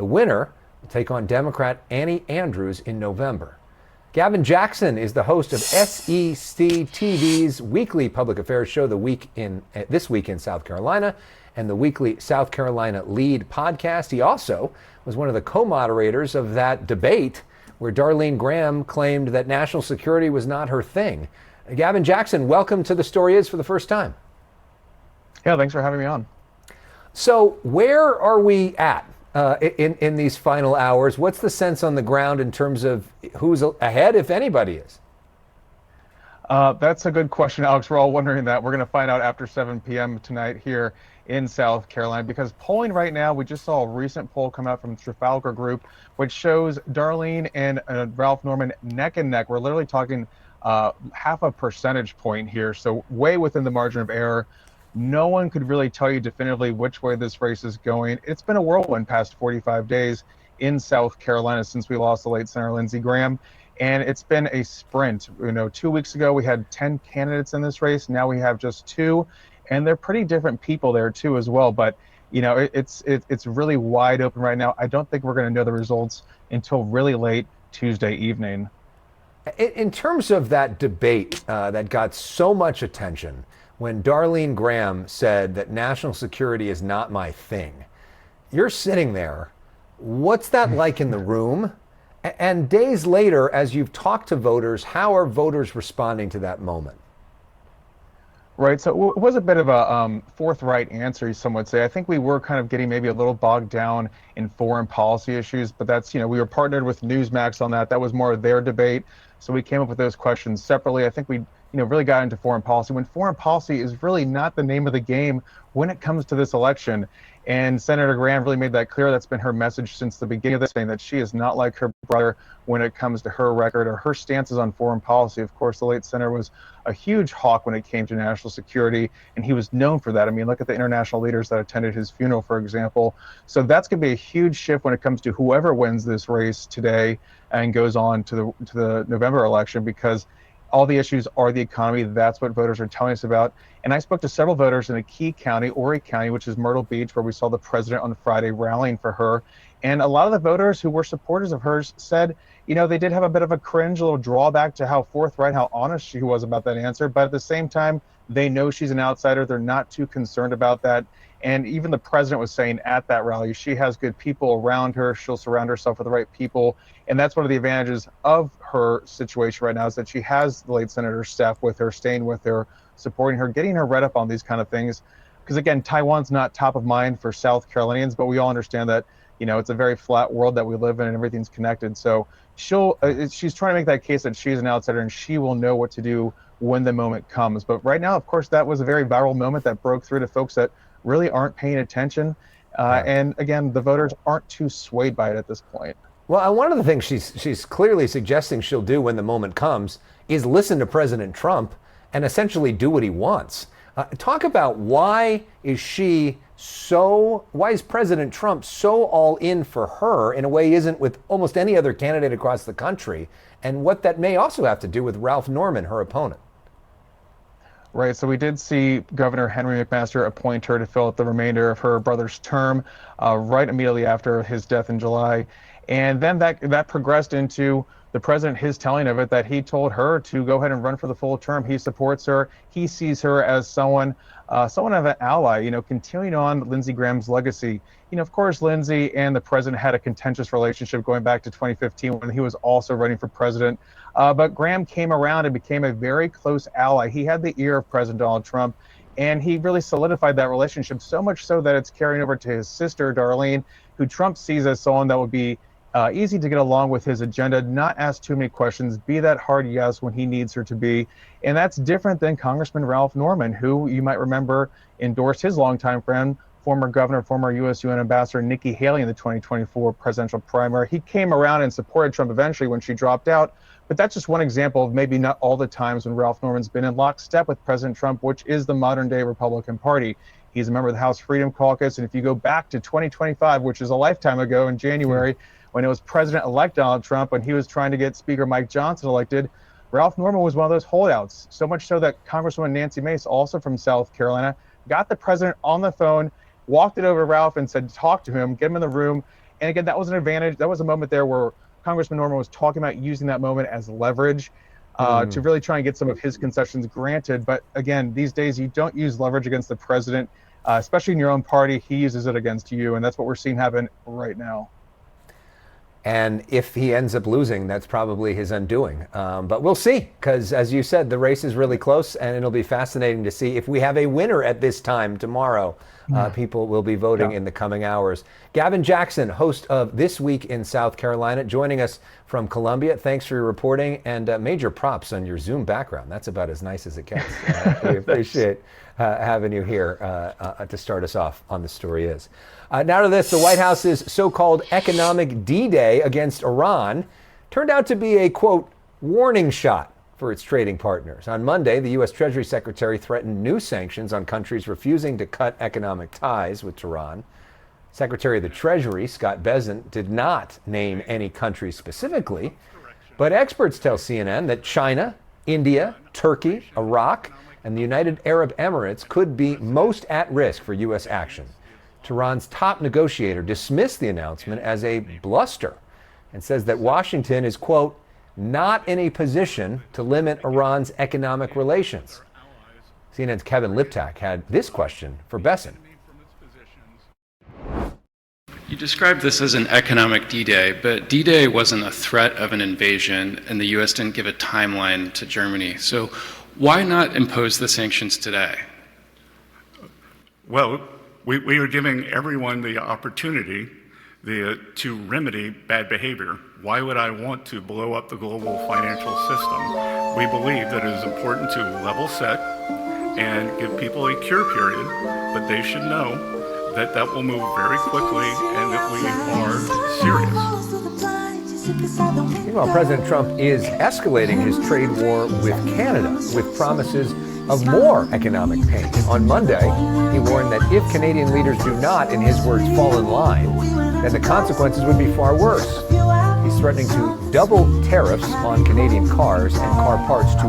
The winner will take on Democrat Annie Andrews in November. Gavin Jackson is the host of SEC TV's weekly public affairs show, This Week in South Carolina, and the weekly South Carolina Lead podcast. He also was one of the co-moderators of that debate where Darlene Graham claimed that national security was not her thing. Gavin Jackson, welcome to The Story Is for the first time. Yeah, thanks for having me on. So where are we at in these final hours? What's the sense on the ground in terms of who's ahead, if anybody is? That's a good question, Alex. We're all wondering that. We're going to find out after 7 p.m. tonight here in South Carolina, because polling right now, we just saw a recent poll come out from Trafalgar Group, which shows Darlene and Ralph Norman neck and neck. We're literally talking half a percentage point here, so way within the margin of error. No one could really tell you definitively which way this race is going. It's been a whirlwind past 45 days in South Carolina since we lost the late Senator Lindsey Graham. And it's been a sprint. 2 weeks ago, we had 10 candidates in this race. Now we have just 2, and they're pretty different people there too as well. But it's really wide open right now. I don't think we're going to know the results until really late Tuesday evening. In terms of that debate that got so much attention, when Darlene Graham said that national security is not my thing, you're sitting there. What's that like in the room? And days later, as you've talked to voters, how are voters responding to that moment? Right, so it was a bit of a forthright answer, some would say. I think we were kind of getting maybe a little bogged down in foreign policy issues, but that's, we were partnered with Newsmax on that. That was more of their debate. So we came up with those questions separately. I think we, really got into foreign policy when foreign policy is really not the name of the game when it comes to this election. And Senator Graham really made that clear. That's been her message since the beginning of this, saying that she is not like her brother when it comes to her record or her stances on foreign policy. Of course, the late senator was a huge hawk when it came to national security, and he was known for that. I mean, look at the international leaders that attended his funeral, for example. So that's going to be a huge shift when it comes to whoever wins this race today and goes on to the November election, because all the issues are the economy. That's what voters are telling us about. And I spoke to several voters in a key county, Horry County, which is Myrtle Beach, where we saw the president on Friday rallying for her. And a lot of the voters who were supporters of hers said, they did have a bit of a cringe, a little drawback to how forthright, how honest she was about that answer. But at the same time, they know she's an outsider. They're not too concerned about that. And even the president was saying at that rally, she has good people around her. She'll surround herself with the right people. And that's one of the advantages of her situation right now, is that she has the late senator's staff with her, staying with her, supporting her, getting her read up on these kind of things. Because again, Taiwan's not top of mind for South Carolinians, but we all understand that, it's a very flat world that we live in and everything's connected. So she's trying to make that case that she's an outsider and she will know what to do when the moment comes. But right now, of course, that was a very viral moment that broke through to folks that really aren't paying attention. And again, the voters aren't too swayed by it at this point. Well, one of the things she's clearly suggesting she'll do when the moment comes is listen to President Trump and essentially do what he wants. Talk about why is President Trump so all in for her in a way he isn't with almost any other candidate across the country, and what that may also have to do with Ralph Norman, her opponent. Right, so we did see Governor Henry McMaster appoint her to fill out the remainder of her brother's term right immediately after his death in July. And then that progressed into the president, his telling of it, that he told her to go ahead and run for the full term. He supports her. He sees her as someone of an ally, continuing on Lindsey Graham's legacy. Of course, Lindsey and the president had a contentious relationship going back to 2015 when he was also running for president. But Graham came around and became a very close ally. He had the ear of President Donald Trump, and he really solidified that relationship, so much so that it's carrying over to his sister, Darlene, who Trump sees as someone that would be easy to get along with his agenda, not ask too many questions, be that hard yes when he needs her to be. And that's different than Congressman Ralph Norman, who you might remember endorsed his longtime friend, former governor, former U.S. UN ambassador Nikki Haley in the 2024 presidential primary. He came around and supported Trump eventually when she dropped out. But that's just one example of maybe not all the times when Ralph Norman's been in lockstep with President Trump, which is the modern day Republican Party. He's a member of the House Freedom Caucus. And if you go back to 2025, which is a lifetime ago in January, when it was President-elect Donald Trump, when he was trying to get Speaker Mike Johnson elected, Ralph Norman was one of those holdouts. So much so that Congresswoman Nancy Mace, also from South Carolina, got the president on the phone, walked it over to Ralph and said, talk to him, get him in the room. And again, that was an advantage. That was a moment there where Congressman Norman was talking about using that moment as leverage to really try and get some of his concessions granted. But again, these days you don't use leverage against the president, especially in your own party. He uses it against you, and that's what we're seeing happen right now. And if he ends up losing, that's probably his undoing. But we'll see, because as you said, the race is really close, and it'll be fascinating to see if we have a winner at this time tomorrow. People will be voting in the coming hours. Gavin Jackson, host of This Week in South Carolina, joining us from Columbia. Thanks for your reporting, and major props on your Zoom background. That's about as nice as it gets. We appreciate having you here to start us off on The Story Is. Now to this, the White House's so-called economic D-Day against Iran turned out to be a, quote, warning shot for its trading partners. On Monday, the U.S. Treasury Secretary threatened new sanctions on countries refusing to cut economic ties with Tehran. Secretary of the Treasury, Scott Bessent, did not name any country specifically, but experts tell CNN that China, India, Turkey, Iraq, and the United Arab Emirates could be most at risk for U.S. action. Tehran's top negotiator dismissed the announcement as a bluster and says that Washington is, quote, not in a position to limit Iran's economic relations. CNN's Kevin Liptak had this question for Bessent. You described this as an economic D-Day, but D-Day wasn't a threat of an invasion, and the U.S. didn't give a timeline to Germany. So why not impose the sanctions today? Well, we are giving everyone the opportunity to remedy bad behavior. Why would I want to blow up the global financial system? We believe that it is important to level set and give people a cure period, but they should know that that will move very quickly and that we are serious. Meanwhile, President Trump is escalating his trade war with Canada with promises of more economic pain. On Monday, he warned that if Canadian leaders do not, in his words, fall in line, then the consequences would be far worse. He's threatening to double tariffs on Canadian cars and car parts to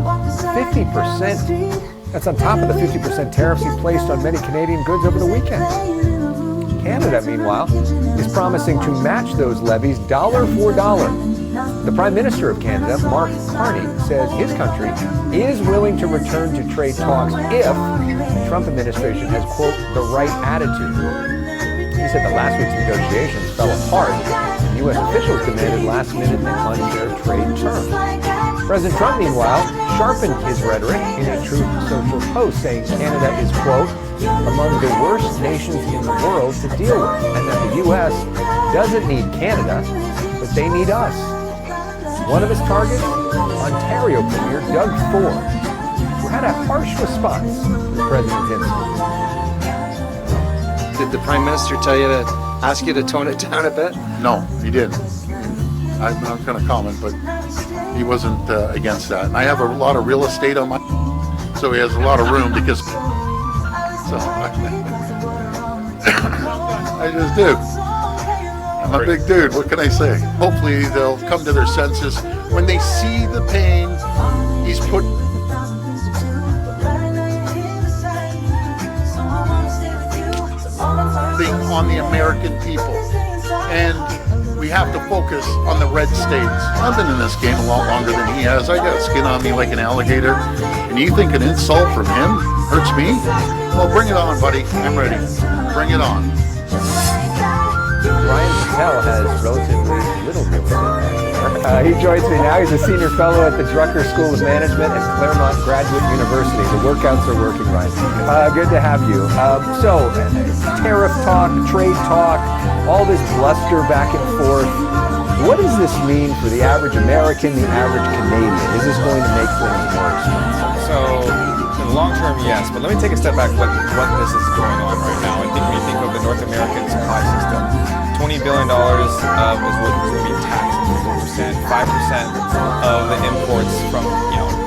50%. That's on top of the 50% tariffs he placed on many Canadian goods over the weekend. Canada, meanwhile, is promising to match those levies dollar for dollar. The Prime Minister of Canada, Mark Carney, says his country is willing to return to trade talks if the Trump administration has, quote, the right attitude. He said that last week's negotiations fell apart, and U.S. officials demanded last-minute and unfair trade terms. President Trump, meanwhile, sharpened his rhetoric in a Truth Social post, saying Canada is, quote, among the worst nations in the world to deal with, and that the U.S. doesn't need Canada, but they need us. One of his targets, Ontario Premier Doug Ford, who had a harsh response to the president's insults. Did the Prime Minister tell you to ask you to tone it down a bit? No, he didn't. I'm not going to comment, but he wasn't against that. And I have a lot of real estate on my, so he has a lot of room because, so I just do. I'm a big dude, what can I say? Hopefully they'll come to their senses when they see the pain he's put. On the American people, and we have to focus on the red states. I've been in this game a lot longer than he has. I got skin on me like an alligator, and you think an insult from him hurts me? Well, bring it on, buddy. I'm ready. Bring it on. Ryan Patel has relatively little real estate. He joins me now. He's a senior fellow at the Drucker School of Management at Claremont Graduate University. The workouts are working, Ryan. Good to have you. So, tariff talk, trade talk, all this bluster back and forth. What does this mean for the average American, the average Canadian? Is this going to make things worse? So, in the long term, yes. But let me take a step back what this is going on right now. I think when you think of the North American supply system, $20 billion is what would be taxed at 5% of the imports from,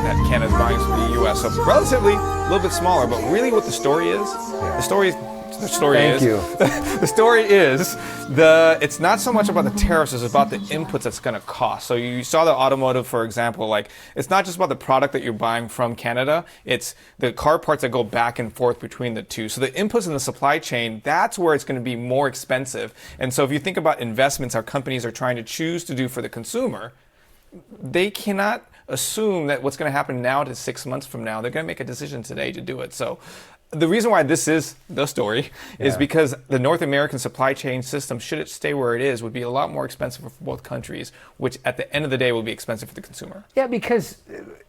that Canada's buying from the U.S. So relatively a little bit smaller, but really what the story is The story Thank is you. the story is it's not so much about the tariffs, it's about the inputs that's going to cost. So you saw the automotive, for example, like it's not just about the product that you're buying from Canada, it's the car parts that go back and forth between the two. So the inputs in the supply chain, that's where it's going to be more expensive. And so if you think about investments our companies are trying to choose to do for the consumer, they cannot assume that what's going to happen now to 6 months from now. They're going to make a decision today to do it. So the reason why this is the story is because the North American supply chain system, should it stay where it is, would be a lot more expensive for both countries, which at the end of the day will be expensive for the consumer. Yeah, because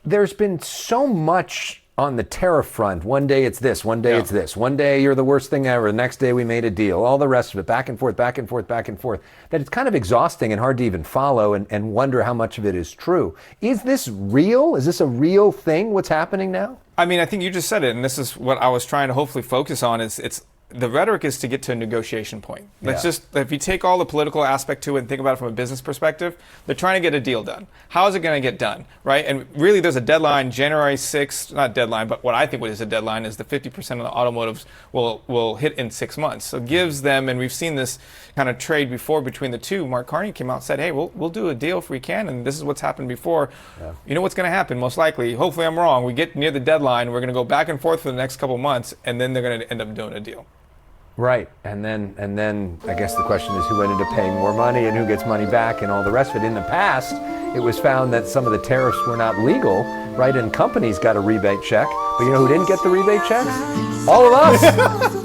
there's been so much on the tariff front. One day it's this, one day it's this. One day you're the worst thing ever. The next day we made a deal. All the rest of it, back and forth, back and forth, back and forth. That it's kind of exhausting and hard to even follow and wonder how much of it is true. Is this real? Is this a real thing, what's happening now? I mean, I think you just said it, and this is what I was trying to hopefully focus on, is the rhetoric is to get to a negotiation point. Let's just, if you take all the political aspect to it and think about it from a business perspective, they're trying to get a deal done. How is it going to get done, right? And really there's a deadline, January 6th, not deadline, but what I think is a deadline is the 50% of the automotives will hit in 6 months. So it gives them, and we've seen this kind of trade before between the two. Mark Carney came out and said, hey, we'll do a deal if we can, and this is what's happened before. You know what's going to happen, most likely, hopefully I'm wrong, we get near the deadline, we're going to go back and forth for the next couple months, and then they're going to end up doing a deal. Right, and then I guess the question is who ended up paying more money and who gets money back and all the rest of it. In the past, it was found that some of the tariffs were not legal, right? And companies got a rebate check, but you know who didn't get the rebate checks? All of us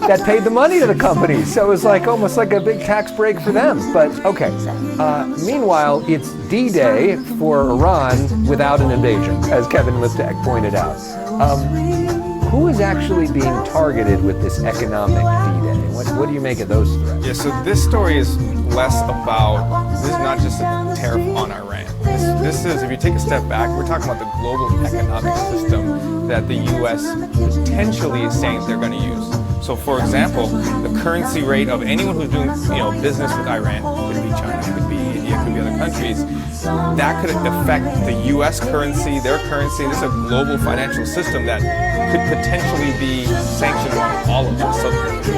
that paid the money to the companies. So it was like almost like a big tax break for them. But okay, meanwhile, it's D-Day for Iran without an invasion, as Kevin Liptak pointed out. Who is actually being targeted with this economic D-Day? What do you make of those threats? Yeah, so this story is less about, this is not just a tariff on Iran. This is, if you take a step back, we're talking about the global economic system that the U.S. potentially is saying they're going to use. So for example, the currency rate of anyone who's doing business with Iran, could be China, could be India, could be other countries, that could affect the U.S. currency, their currency. This is a global financial system that could potentially be sanctioned on all of us. So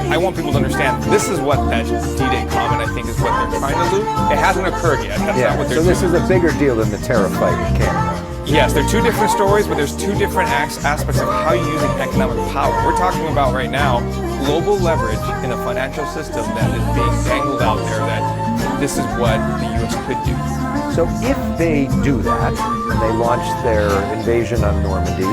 I want people to understand this is what that D-Day comment, I think, is what they're trying to do. It hasn't occurred yet. That's not what they're doing. So this is a bigger deal than the tariff fight with Canada. Yes, they're two different stories, but there's two different aspects of how you're using economic power. We're talking about right now global leverage in a financial system that is being dangled out there that this is what the U.S. could do. So if they do that, and they launch their invasion on Normandy,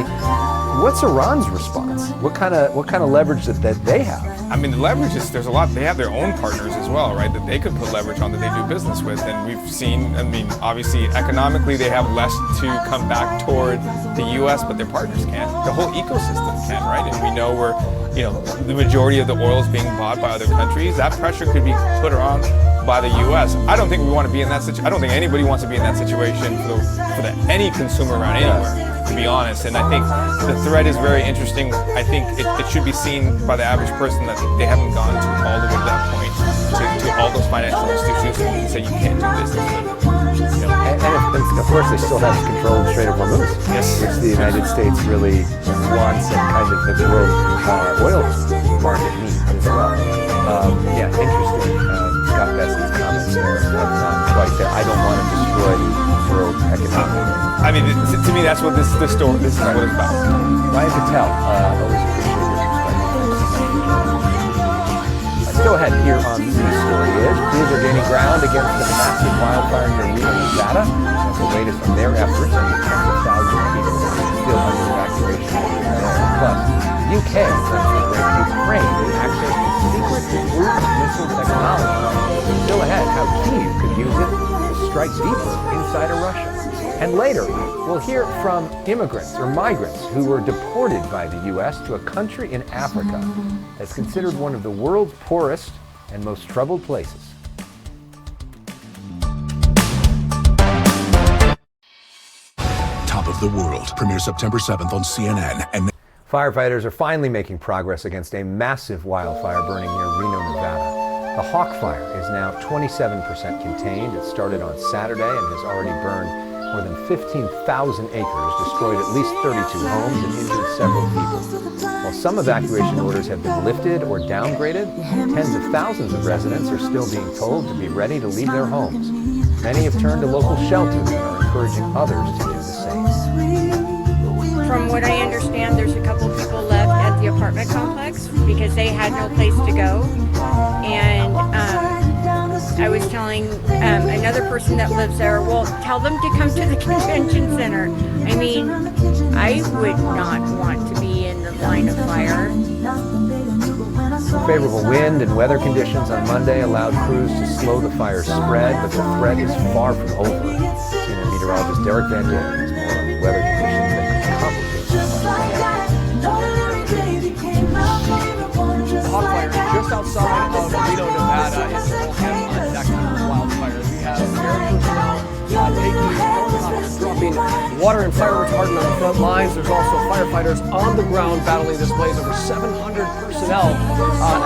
what's Iran's response? What kind of leverage that they have? I mean, the leverage is, there's a lot, they have their own partners as well, right, that they could put leverage on that they do business with. And we've seen, I mean, obviously, economically, they have less to come back toward the U.S., but their partners can't. The whole ecosystem can, right? And we know the majority of the oil is being bought by other countries. That pressure could be put on by the U.S. I don't think we want to be in that situation. I don't think anybody wants to be in that situation for any consumer around anywhere, to be honest. And I think the threat is very interesting. I think it should be seen by the average person that they haven't gone to all the way to that point, to all those financial institutions and say you can't do business with them. And of course, they still have control of the Strait of Hormuz, which the United States really wants and kind of the world oil market needs as well. Interesting. Scott Bessie's comments there. That's not quite there. I don't want to destroy world economic. I mean, to me, that's what this is what it's about. Ryan Patel, always appreciate your perspective. Still ahead here on the story is crews are gaining ground against the massive wildfire near Reno, Nevada. That's the latest from their efforts, and tens of thousands of people still under evacuation there. Plus, the UK plans to grant Ukraine access to secret cruise missile technology. Still ahead, how Kyiv could use it to strike deeper inside of Russia. And later, we'll hear from immigrants or migrants who were deported by the U.S. to a country in Africa that's considered one of the world's poorest and most troubled places. Top of the World premieres September 7th on CNN. And Firefighters are finally making progress against a massive wildfire burning near Reno, Nevada. The Hawk Fire is now 27% contained. It started on Saturday and has already burned More than 15,000 acres destroyed at least 32 homes and injured several people. While some evacuation orders have been lifted or downgraded, tens of thousands of residents are still being told to be ready to leave their homes. Many have turned to local shelters and are encouraging others to do the same. From what I understand, there's a couple people left at the apartment complex because they had no place to go. And I was telling another person that lives there, well, tell them to come to the convention center. I mean, I would not want to be in the line of fire. Favorable wind and weather conditions on Monday allowed crews to slow the fire's spread, but the threat is far from over. CNN meteorologist Derek Van Dalen has more on the weather conditions that could complicate the fire. The hot fire just outside of Reno, Nevada. It's all hands on deck for the wildfire. We have air personnel taking helicopters, dropping water and fire retardant on the front lines. There's also firefighters on the ground battling this blaze. Over 700 personnel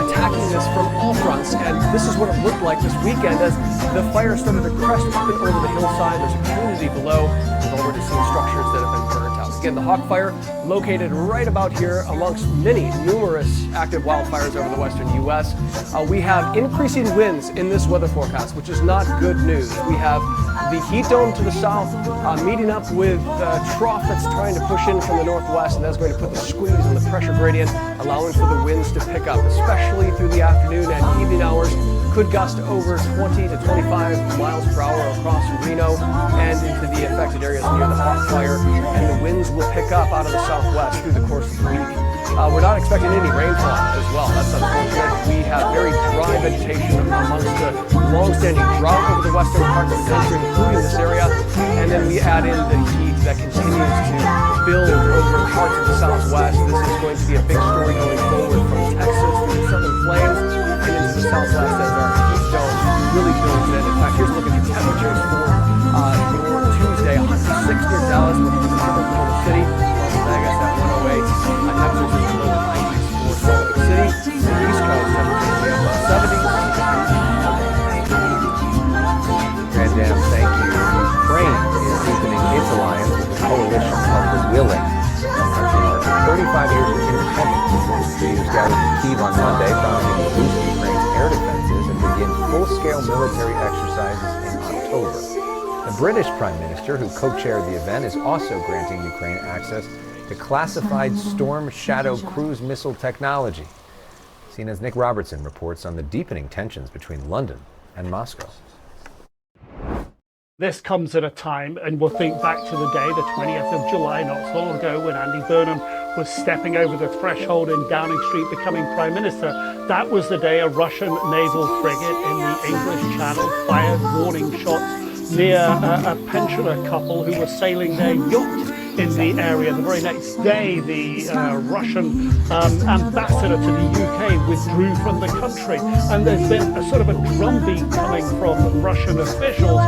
attacking this from all fronts. And this is what it looked like this weekend as the fire started to crest up and over the hillside. There's a community below. We've already seen structures that have been burnt out. Again, the Hawk Fire located right about here amongst numerous active wildfires over the western U.S. We have increasing winds in this weather forecast, which is not good news. We have the heat dome to the south meeting up with a trough that's trying to push in from the northwest, and that's going to put the squeeze on the pressure gradient, allowing for the winds to pick up, especially through the afternoon and evening hours. Could gust over 20 to 25 miles per hour across Reno and into the affected areas near the Hawk Fire, and the winds will pick up out of the southwest through the course of the week. We're not expecting any rainfall as well. That's unfortunate. We have very dry vegetation amongst the long-standing drought over the western parts of the country, including this area, and then we add in the heat that continues to build over parts of the southwest. This is going to be a big story going forward from Texas through the southern plains and into the southwest as our heat dome really builds in. In fact, here's a look at your temperatures for your Tuesday. 160 in Dallas, 100 in Oklahoma City, Las Vegas at 108. Temperatures in the low 90s for Salt Lake City. The East Coast temperatures in the 70s. Grand Dam, thank you. Ukraine is deepening its alliance with the coalition of the willing. The country marks 35 years of independence. Leaders gathered in Kyiv on Monday, promising to boost Ukraine's air defenses and begin full-scale military exercises in October. The British Prime Minister, who co-chaired the event, is also granting Ukraine access to classified Storm Shadow cruise missile technology. CNN's Nick Robertson reports on the deepening tensions between London and Moscow. This comes at a time, and we'll think back to the day, the 20th of July, not so long ago, when Andy Burnham was stepping over the threshold in Downing Street, becoming Prime Minister. That was the day a Russian naval frigate in the English Channel fired warning shots near a pensioner couple who were sailing their yacht in the area. The very next day, the Russian ambassador to the UK withdrew from the country, and there's been a sort of a drumbeat coming from Russian officials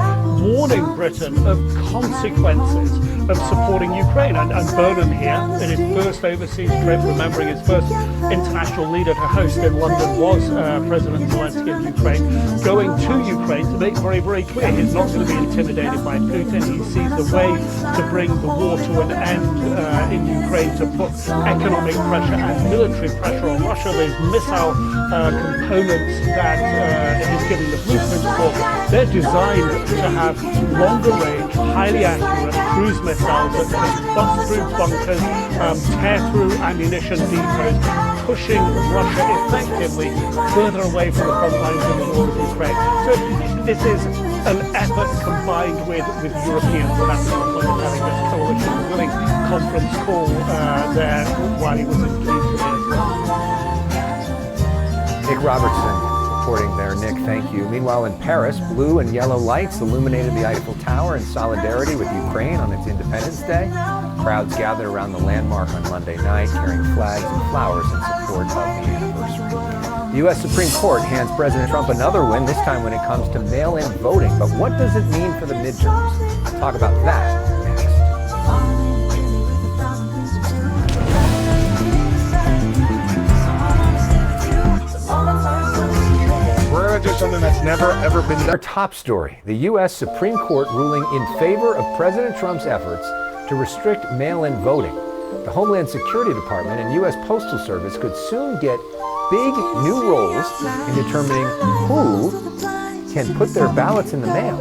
warning Britain of consequences of supporting Ukraine. And Burnham here, in his first overseas trip, remembering his first international leader to host in London was President Zelensky of Ukraine, going to Ukraine to make very, very clear he's not going to be intimidated by Putin. He sees the way to bring the war to an end in Ukraine, to put economic pressure and military pressure on Russia. There's missile components that he's giving the blueprints for. They're designed to have longer range, highly accurate cruise missiles that can bust through bunkers, tear through ammunition depots, pushing Russia effectively further away from the front lines in the war of Ukraine. So this is an effort combined with Europeans, and that's what was having this coalition willing conference call there while he was in Kyiv as well. Nick Robertson reporting there. Nick, thank you. Meanwhile, in Paris, blue and yellow lights illuminated the Eiffel Tower in solidarity with Ukraine on its Independence Day. Crowds gathered around the landmark on Monday night, carrying flags and flowers in support of the anniversary. The U.S. Supreme Court hands President Trump another win, this time when it comes to mail-in voting. But what does it mean for the midterms? We'll talk about that next. We're going to something that's never, ever been done. Our top story, the U.S. Supreme Court ruling in favor of President Trump's efforts to restrict mail-in voting. The Homeland Security Department and U.S. Postal Service could soon get big new roles in determining who can put their ballots in the mail.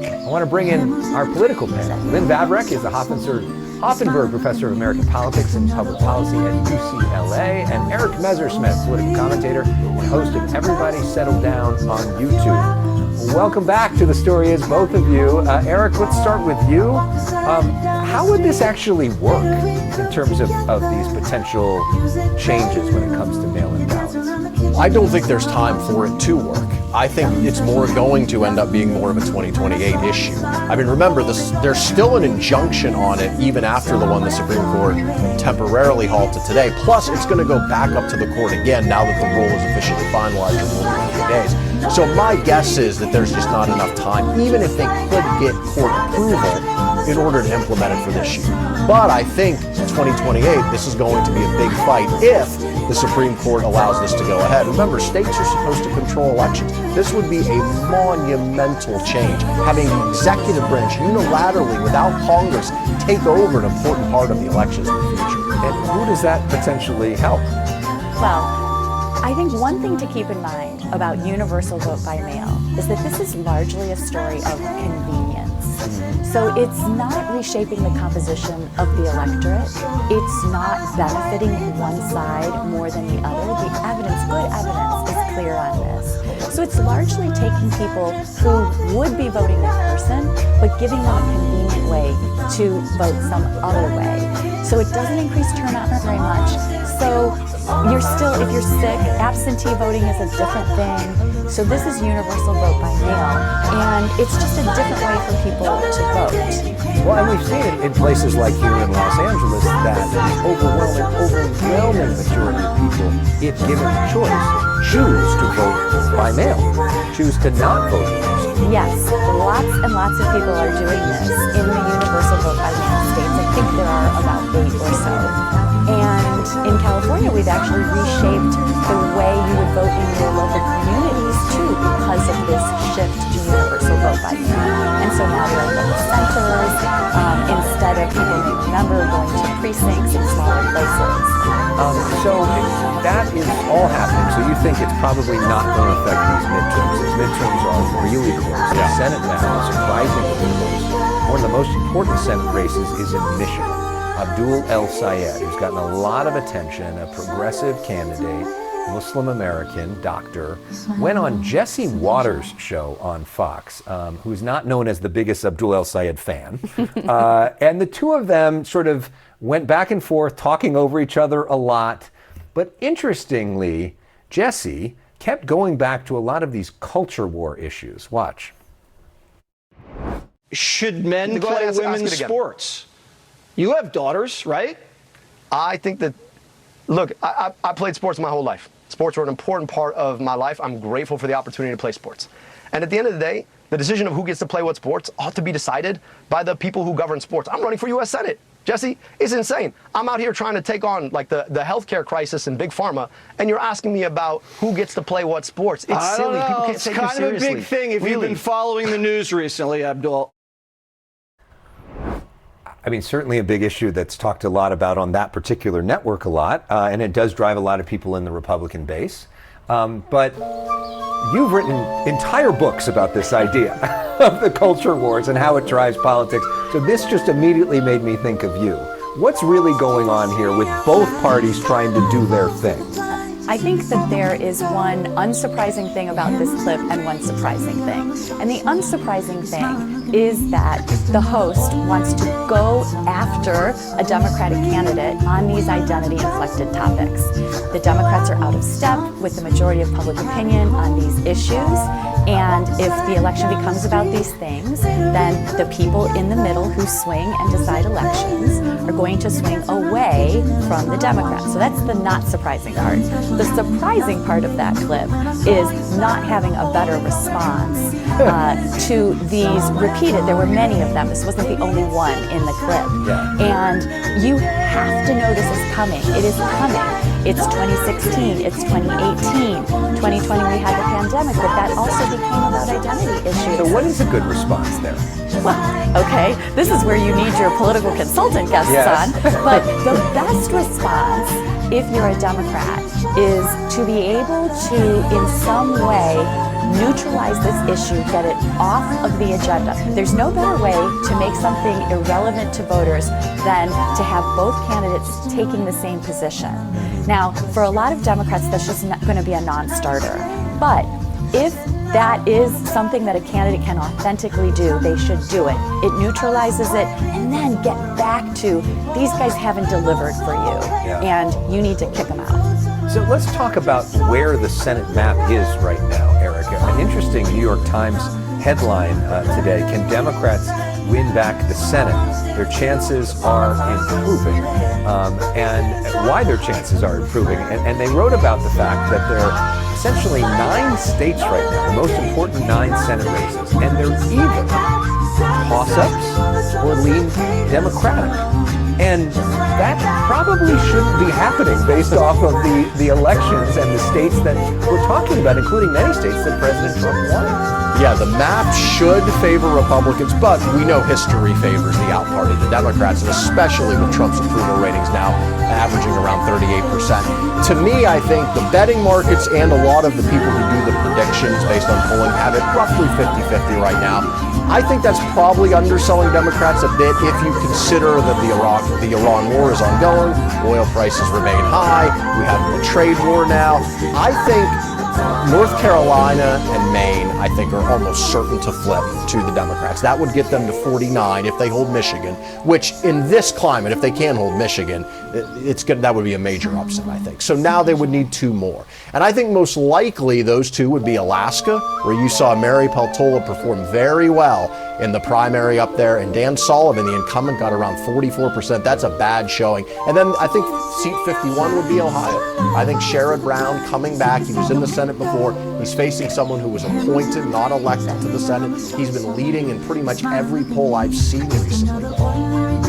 I want to bring in our political panel. Lynn Vavreck is the Hoffenberg Professor of American Politics and Public Policy at UCLA, and Eric Messersmith, political commentator and host of Everybody Settle Down on YouTube. Welcome back to The Story Is, both of you. Eric, let's start with you. How would this actually work in terms of these potential changes when it comes to mail-in ballots? I don't think there's time for it to work. I think it's more going to end up being more of a 2028 issue. I mean, remember, there's still an injunction on it even after the one the Supreme Court temporarily halted today. Plus, it's going to go back up to the court again now that the rule is officially finalized or ruled in a few days. So my guess is that there's just not enough time, even if they could get court approval, in order to implement it for this year. But I think 2028, this is going to be a big fight if the Supreme Court allows this to go ahead. Remember, states are supposed to control elections. This would be a monumental change, having the executive branch unilaterally, without Congress, take over an important part of the elections in the future. And who does that potentially help? Well, I think one thing to keep in mind about universal vote by mail is that this is largely a story of convenience. So it's not reshaping the composition of the electorate. It's not benefiting one side more than the other. The evidence, good evidence, is clear on this. So it's largely taking people who would be voting in person, but giving them a convenient way to vote some other way. So it doesn't increase turnout very much. So you're still, if you're sick, absentee voting is a different thing. So this is universal vote by mail, and it's just a different way for people to vote. Well, and we've seen it in places like here in Los Angeles that the overwhelming majority of people, if given the choice, choose to vote by mail, choose to not vote in person. Yes, lots and lots of people are doing this in the universal vote by mail states. I think there are about 8 or so. And in California, we've actually reshaped the way you would vote in your local communities too, because of this shift to universal vote by mail. And so now there are local centers, instead of, people may remember, going to precincts in smaller places. So that is all happening. So you think it's probably not going to affect these midterms. These midterms are really close. The Senate now is surprisingly close. One of the most important Senate races is in Michigan. Abdul El Sayed, who's gotten a lot of attention, a progressive candidate, Muslim American doctor, went on Jesse Waters' show on Fox, who's not known as the biggest Abdul El Sayed fan. And the two of them sort of went back and forth, talking over each other a lot. But interestingly, Jesse kept going back to a lot of these culture war issues. Watch. Should men play women's sports? You have daughters, right? I think that, look, I played sports my whole life. Sports were an important part of my life. I'm grateful for the opportunity to play sports. And at the end of the day, the decision of who gets to play what sports ought to be decided by the people who govern sports. I'm running for U.S. Senate. Jesse, it's insane. I'm out here trying to take on like the healthcare crisis in big pharma, and you're asking me about who gets to play what sports. It's silly. People can't take you seriously. It's kind of a big thing if you've been following the news recently, Abdul. I mean, certainly a big issue that's talked a lot about on that particular network a lot, and it does drive a lot of people in the Republican base. But you've written entire books about this idea of the culture wars and how it drives politics. So this just immediately made me think of you. What's really going on here with both parties trying to do their thing? I think that there is one unsurprising thing about this clip and one surprising thing. And the unsurprising thing is that the host wants to go after a Democratic candidate on these identity-inflected topics. The Democrats are out of step with the majority of public opinion on these issues. And if the election becomes about these things, then the people in the middle who swing and decide elections are going to swing away from the Democrats. So that's the not surprising part. The surprising part of that clip is not having a better response to these repeated. There were many of them. This wasn't the only one in the clip. And you have to know this is coming. It is coming. It's 2016, it's 2018, 2020 we had the pandemic, but that also became about identity issues. So what is a good response there? Well, okay, this is where you need your political consultant guests on, but the best response, if you're a Democrat, is to be able to, in some way, neutralize this issue, get it off of the agenda. There's no better way to make something irrelevant to voters than to have both candidates taking the same position. Now, for a lot of Democrats, that's just not going to be a non-starter. But if that is something that a candidate can authentically do, they should do it. It neutralizes it, and then get back to, these guys haven't delivered for you, and you need to kick them out. So let's talk about where the Senate map is right now, Erica. An interesting New York Times headline today: can Democrats win back the Senate? Their chances are improving, and why their chances are improving. And they wrote about the fact that there are essentially 9 states right now, the most important 9 Senate races, and they're either toss-ups or lean Democratic. And that probably shouldn't be happening based off of the elections and the states that we're talking about, including many states that President Trump won. Yeah, the map should favor Republicans, but we know history favors the out party, the Democrats, and especially with Trump's approval ratings now averaging around 38%. To me, I think the betting markets and a lot of the people who do the predictions based on polling have it roughly 50-50 right now. I think that's probably underselling Democrats a bit if you consider that the Iran war is ongoing, oil prices remain high, we have the trade war now. I think North Carolina and Maine, I think, are almost certain to flip to the Democrats. That would get them to 49 if they hold Michigan, which in this climate, if they can hold Michigan, that would be a major upset, I think. So now they would need 2 more. And I think most likely those 2 would be Alaska, where you saw Mary Peltola perform very well in the primary up there, and Dan Sullivan, the incumbent, got around 44%. That's a bad showing. And then I think seat 51 would be Ohio. I think Sherrod Brown coming back. He was in the Senate before. He's facing someone who was appointed, not elected to the Senate. He's been leading in pretty much every poll I've seen recently.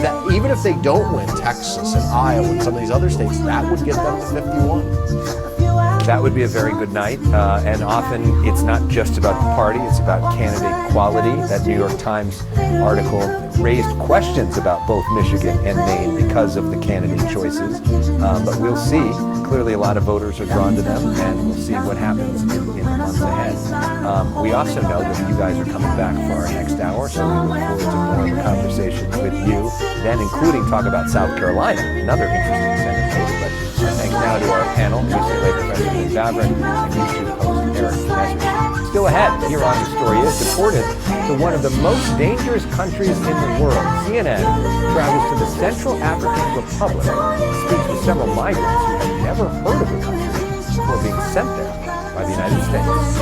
That even if they don't win Texas and Iowa and some of these other states, that would get them to 51. That would be a very good night, and often it's not just about the party, it's about candidate quality. That New York Times article raised questions about both Michigan and Maine because of the candidate choices, but we'll see. Clearly a lot of voters are drawn to them, and we'll see what happens in the months ahead. We also know that you guys are coming back for our next hour, so we look forward to more of the conversations with you, then including talk about South Carolina, another interesting Senate case. But thanks now to our panel, UCLA professor Lee Vavrin and YouTube host Eric Messerschmidt. Still ahead, here on The Story Is, deported to one of the most dangerous countries in the world. CNN travels to the Central African Republic, speaks with several migrants who have never heard of the country before being sent there by the United States.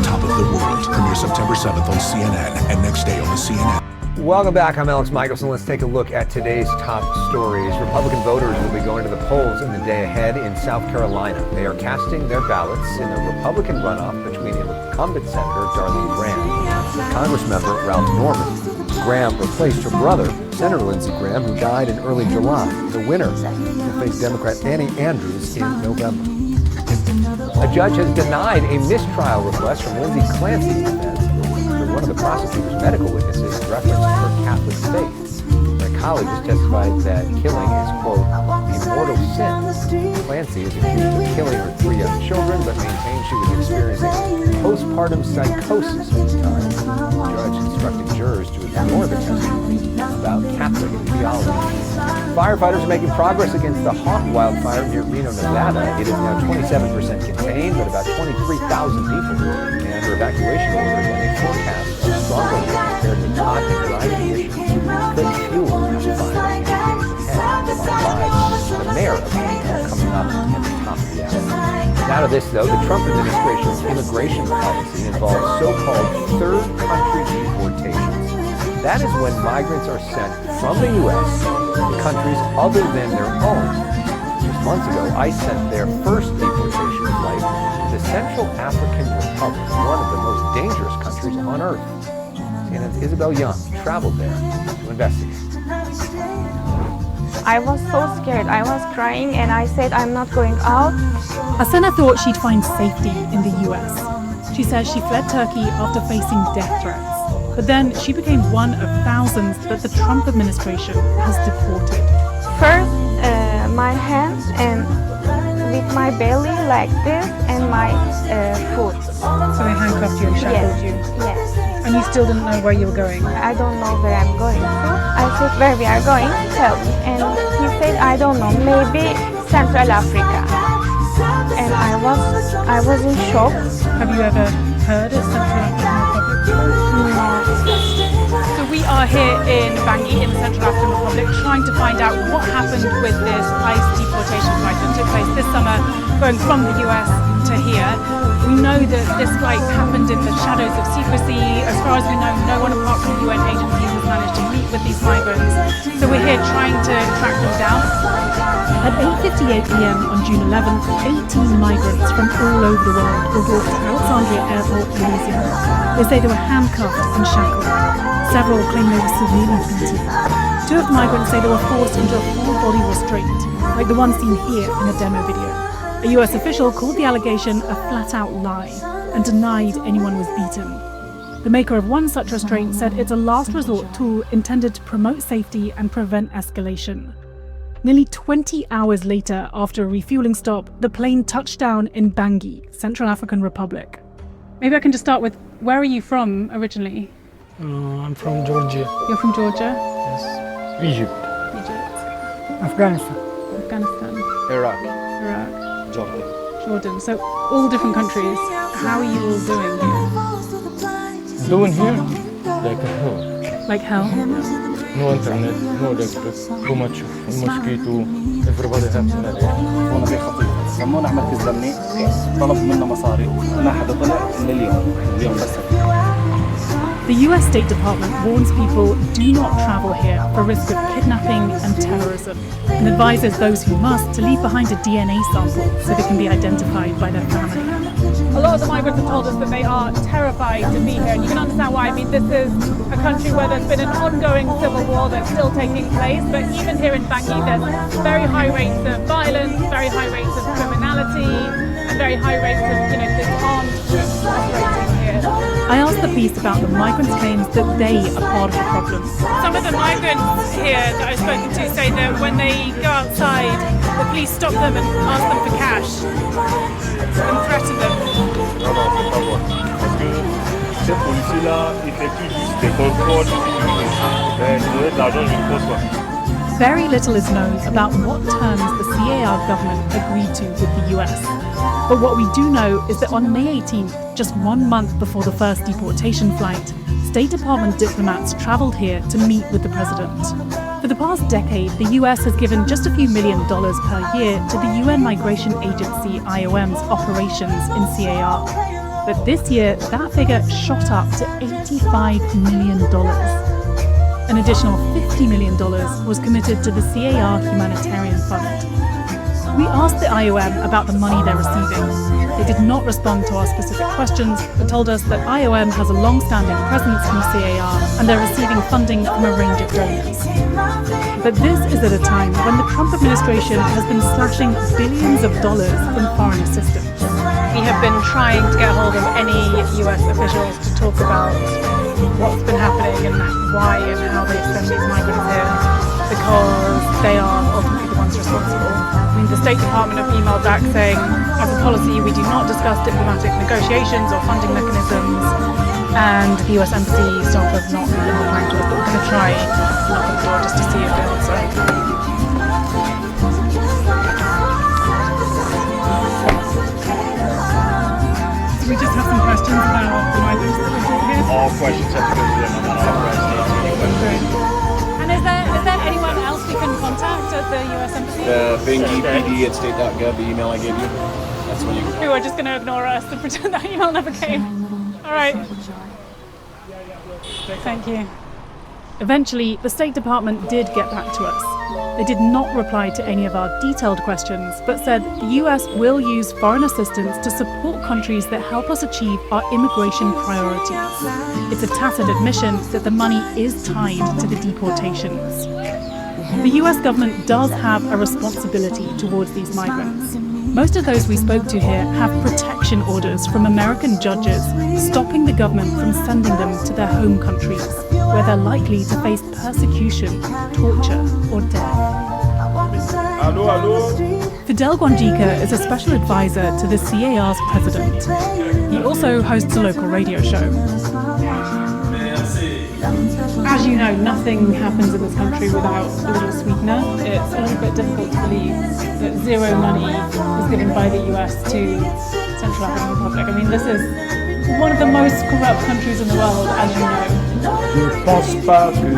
Top of the World premieres September 7th on CNN and next day on the CNN. Welcome back. I'm Alex Michelson. Let's take a look at today's top stories. Republican voters will be going to the polls in the day ahead in South Carolina. They are casting their ballots in a Republican runoff between incumbent Senator Darlene Graham and Congressmember Ralph Norman. Graham replaced her brother, Senator Lindsey Graham, who died in early July. The winner will face Democrat Annie Andrews in November. A judge has denied a mistrial request from Lindsey Clancy's defense after one of the prosecutor's medical witnesses referenced her Catholic faith. Psychologists testified that killing is, quote, the mortal sin. Clancy is accused of killing her 3 young children, but maintained she was experiencing postpartum psychosis at the time. The judge instructed jurors to ignore the testimony about Catholic theology. Firefighters are making progress against the Hawk wildfire near Reno, Nevada. It is now 27% contained, but about 23,000 people are under evacuation orders, and a forecast of stronger winds paired with hot and dry conditions could fuel the fire in the days ahead. The mayor of Reno coming up at the top of the hour. Now to this, though, the Trump administration's immigration policy involves so-called third country deportations. That is when migrants are sent from the U.S. to countries other than their own. Just months ago, ICE sent their first deportation flight to the Central African Republic, one of the most dangerous countries on earth. CNN's Isabel Young traveled there to investigate. I was so scared. I was crying and I said I'm not going out. Asena thought she'd find safety in the US. She says she fled Turkey after facing death threats. But then she became one of thousands that the Trump administration has deported. First, my hands and with my belly like this and my foot. So they handcuffed you and shackled you? Yes. And you still didn't know where you were going? I don't know where I'm going to. I said, where we are going, tell me. And he said, I don't know, maybe Central Africa. And I was in shock. Have you ever heard of Central African Republic? No. So we are here in Bangui in the Central African Republic trying to find out what happened with this ICE deportation flight that took place this summer going from the US to here. We know that this flight happened in the shadows of secrecy. As far as we know, no one apart from UN agencies has managed to meet with these migrants. So we're here trying to track them down. At 8:58 p.m. on June 11th, 18 migrants from all over the world were brought to Alexandria Airport, Louisiana. They say they were handcuffed and shackled. Several claim they were severely beaten. Two of the migrants say they were forced into a full-body restraint, like the one seen here in a demo video. A US official called the allegation a flat-out lie and denied anyone was beaten. The maker of one such restraint said it's a last resort tool intended to promote safety and prevent escalation. Nearly 20 hours later, after a refueling stop, the plane touched down in Bangui, Central African Republic. Maybe I can just start with, where are you from originally? I'm from Georgia. You're from Georgia? Yes. Egypt. Afghanistan. Afghanistan. Iraq. Iraq. Jordan. So all different countries. How are you all doing here? Doing here? Like hell. Like hell? No internet, no electric, too much mosquito, everybody has malaria. هون في خطير. سمونا على مركز أمني، طلب منا مصاري، ما حدا طلع إلا اليوم بس. The US State Department warns people do not travel here for risk of kidnapping and terrorism, and advises those who must to leave behind a DNA sample so they can be identified by their family. A lot of the migrants have told us that they are terrified to be here, and you can understand why. I mean, this is a country where there's been an ongoing civil war that's still taking place, but even here in Bangui, there's very high rates of violence, very high rates of criminality, and very high rates of, this armed groups operating here. I asked the piece about the migrants' claims that they are part of the problem. Some of the migrants here that I've spoken to say that when they go outside, the police stop them and ask them for cash and threaten them. Ces policiers-là effectuent juste des contrôles, ils donnent de l'argent une grosse fois. Very little is known about what terms the CAR government agreed to with the US. But what we do know is that on May 18th, just 1 month before the first deportation flight, State Department diplomats traveled here to meet with the president. For the past decade, the US has given just a few $1 million per year to the UN Migration Agency IOM's operations in CAR. But this year, that figure shot up to $85 million. An additional $50 million was committed to the CAR Humanitarian Fund. We asked the IOM about the money they're receiving. They did not respond to our specific questions, but told us that IOM has a long-standing presence in CAR and they're receiving funding from a range of donors. But this is at a time when the Trump administration has been slashing billions of dollars from foreign assistance. We have been trying to get hold of any US officials to talk about what's been happening and why and how they send these migrants here, because they are ultimately the ones responsible. I mean, the State Department have emailed back saying, as a policy, we do not discuss diplomatic negotiations or funding mechanisms, and the US Embassy staff have not really replying to us, but we're going to try knock on the door just to see if they'll answer. We just have some questions about the migrants that we brought here. All questions have to go to them, I'm not authorized to answer any questions. And is there anyone else we can contact at the US Embassy? The Bangui PD at state.gov, the email I gave you. That's when you can. Who are just going to ignore us and pretend that email never came. All right. Thank you. Eventually, the State Department did get back to us. They did not reply to any of our detailed questions, but said the US will use foreign assistance to support countries that help us achieve our immigration priorities. It's a tacit admission that the money is tied to the deportations. The US government does have a responsibility towards these migrants. Most of those we spoke to here have protection orders from American judges stopping the government from sending them to their home countries, where they're likely to face persecution, torture, or death. Fidel Guanjica is a special advisor to the CAR's president. He also hosts a local radio show. As you know, nothing happens in this country without a little sweetener. It's a little bit difficult to believe that zero money was given by the US to Central African Republic. I mean, this is one of the most corrupt countries in the world, as you know. Je ne pense pas que le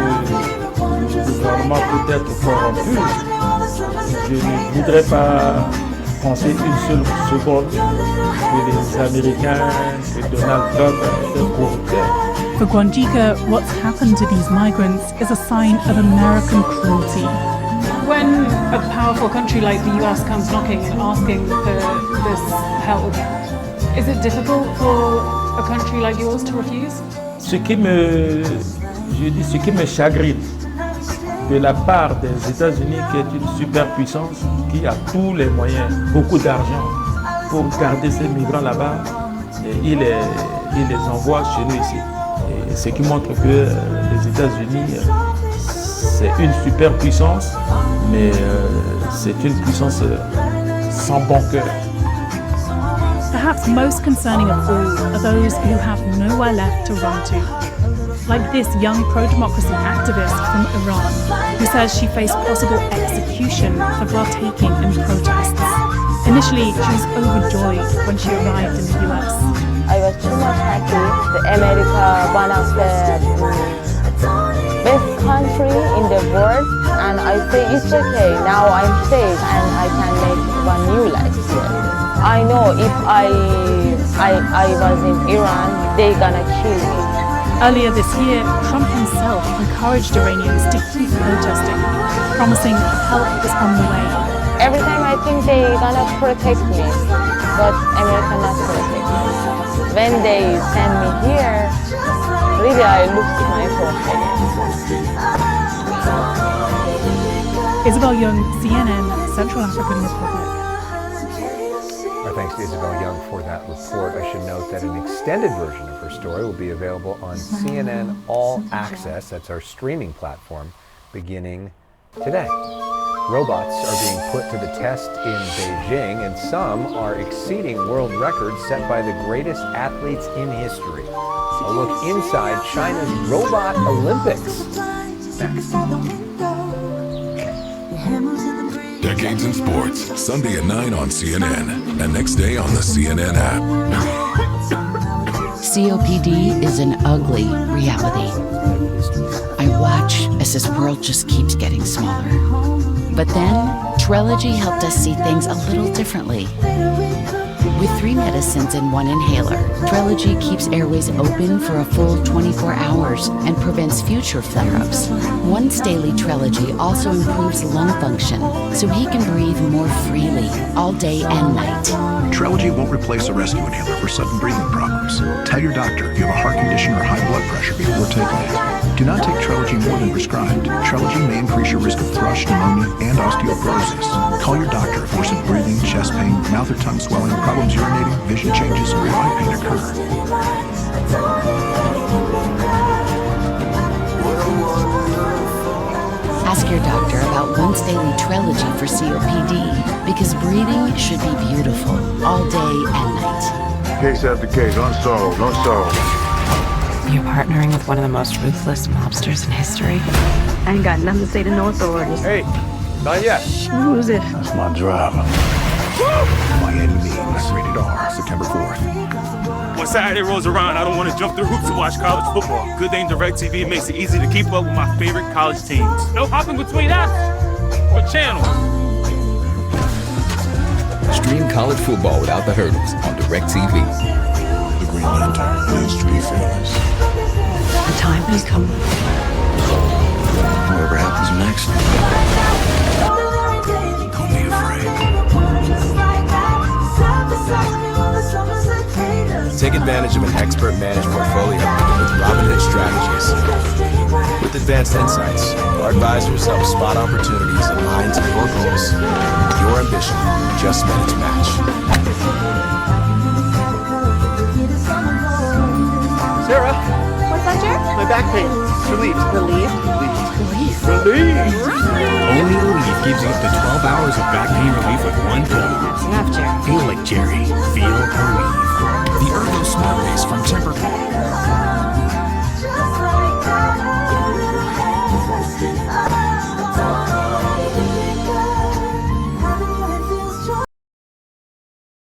gouvernement peut être corrompu. Je ne voudrais pas penser une seule seconde que les Américains, que Donald Trump est corrupteur. For Guanjica, what's happened to these migrants is a sign of American cruelty. When a powerful country like the US comes knocking and asking for this help, is it difficult for a country like yours to refuse? Ce qui me chagrine de la part des États-Unis, qui est une superpuissance, qui a tous les moyens, beaucoup d'argent pour garder ces migrants là-bas, et il les envoie chez nous ici. Et ce qui montre que les États-Unis, c'est une superpuissance, mais c'est une puissance sans bon cœur. Perhaps most concerning of all are those who have nowhere left to run to. Like this young pro-democracy activist from Iran, who says she faced possible execution for partaking in protests. Initially, she was overjoyed when she arrived in the US. I was too much happy. America, one of the best country in the world, and I say it's okay. Now I'm safe and I can make one new life here. I know if I was in Iran, they gonna kill me. Earlier this year, Trump himself encouraged Iranians to keep protesting, promising help is on the way. Every time I think they gonna protect me, but America not protect me. When they send me here, really I lost my hope again. Isabel Young, CNN, Central African Republic. Our thanks to Isabel Young for that report. I should note that an extended version of her story will be available on CNN All Access. That's our streaming platform, beginning today. Robots are being put to the test in Beijing, and some are exceeding world records set by the greatest athletes in history. A look inside China's Robot Olympics. Next. Decades in Sports, Sunday at 9 on CNN, and next day on the CNN app. COPD is an ugly reality. I watch as this world just keeps getting smaller. But then, Trelegy helped us see things a little differently. With 3 medicines and 1 inhaler, Trelegy keeps airways open for a full 24 hours and prevents future flare-ups. Once daily Trelegy also improves lung function, so he can breathe more freely all day and night. Trelegy won't replace a rescue inhaler for sudden breathing problems. Tell your doctor if you have a heart condition or high blood pressure before taking it. Do not take Trelegy more than prescribed. Trelegy may increase your risk of thrush, pneumonia, and osteoporosis. Call your doctor if worsened breathing, chest pain, mouth or tongue swelling, problems urinating, vision changes, or eye pain occur. Ask your doctor about once daily Trelegy for COPD, because breathing should be beautiful all day and night. Case after case, unsolved. You're partnering with one of the most ruthless mobsters in history. I ain't got nothing to say to no authorities. Hey, not yet. Who's it? That's my driver. By any means, rated R, September 4th. When Saturday rolls around, I don't want to jump through hoops to watch college football. Good thing DirecTV makes it easy to keep up with my favorite college teams. No hopping between apps or channels. Stream college football without the hurdles on DirecTV. The Green Lantern needs to be fearless. The time has come. Whatever happens next. Don't be afraid. Take advantage of an expert managed portfolio with Robinhood Strategies. With advanced insights, our advisors help spot opportunities aligned to your goals. Your ambition just met its match. Sarah, What's that, Jer? my back pain. It's relieved. Relieved? Relieved. Only Relief gives you up to 12 hours of back pain relief with one pill. That's enough, Jer. Feel like Jerry. Feel relief.